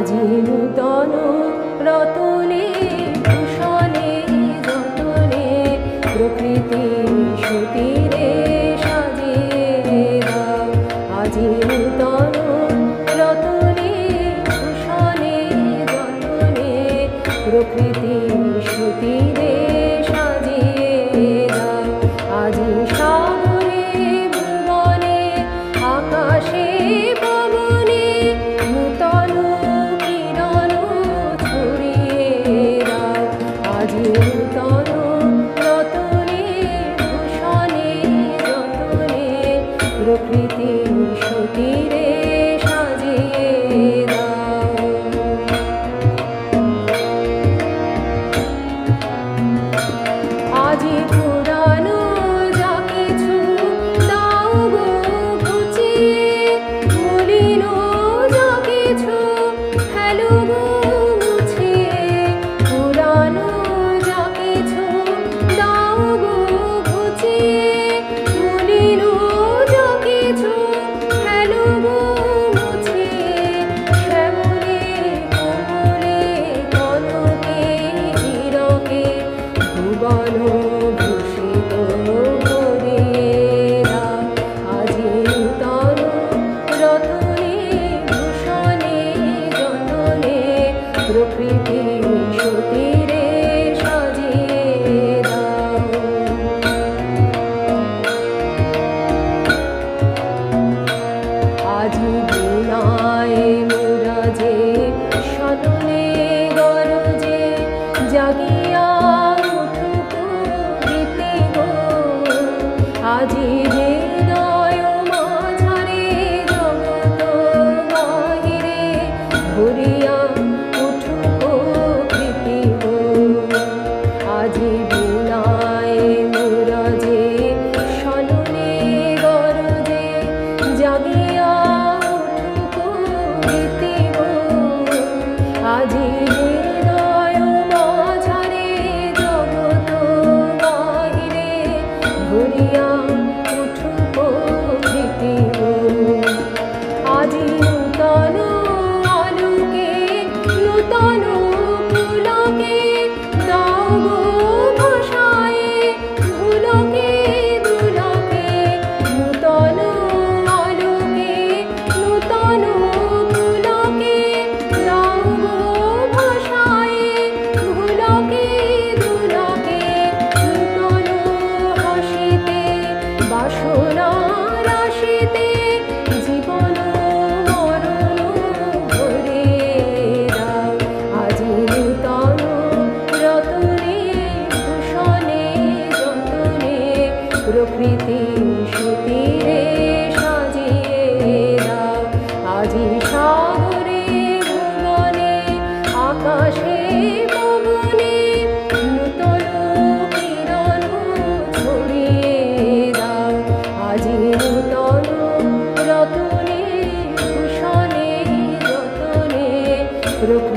আজি নূতন রতনে ভূষণে যতনে প্রকৃতি সুতীরে সাজিয়ে দাও। আজি নূতন রতনে ভূষণে যতনে প্রকৃতি সুতীরে সাজিয়ে দাও। আজি সাগরে ভুবনে আকাশে পবনে নূতন কিরণ ছড়িয়ে দাও। আজি নূতন রতনে ভূষণে যতনে প্রকৃতি সুতীরে সাজিয়ে দাও। আজি পুরানো যা কিছু দাও গো ঘুচিয়ে, মলিন যা কিছু ফেলো গো মুছিয়ে। পুরানো যা কিছু দাও গো ঘুচিয়ে, মলিন যা কিছু ফেলো গো মুছিয়ে। শ্যামলে কোমলে কনকে হীরকে ভুবন ভূষিত করিয়ে দাও। আজি নূতন রতনে ভূষণে যতনে প্রকৃতি সুতীরে সাজিয়ে দাও। আজি বীণায় মুরাজে সদনে গরজে জাগিয়া উঠুক গীতি গো। আজি হৃদয় মাঝারে জগৎ বাহিরে ভরিয়া উঠুক গীতি গো। আজি বীণায় মুরাজে সদনে গরজে জাগিয়া উঠুক গীতি গো। আজি হৃদয় মাঝারে জগৎ বাহিরে ভরিয়া উঠুক গীতি গো। আজি নূতন আলোকে নূতন পুলকে দাও গো ভাষায়ে ভুলকে দুলকে। নূতন আলোকে নূতন পুলকে দাও গো ভাষায়ে ভুলকে দুলকে। নূতন হাসিতে বাসনা রাশিতে জীবন মরণ ভরিয়ে দাও। আজি নূতন রতনে ভূষণে যতনে প্রকৃতি সুতীরে সাজিয়ে দাও। আজি সাগরে ভুবনে আকাশে পবনে নূতন কিরণ ছড়িয়ে দাও। আজি নূতন রতনে ভূষণে যতনে প্রকৃতি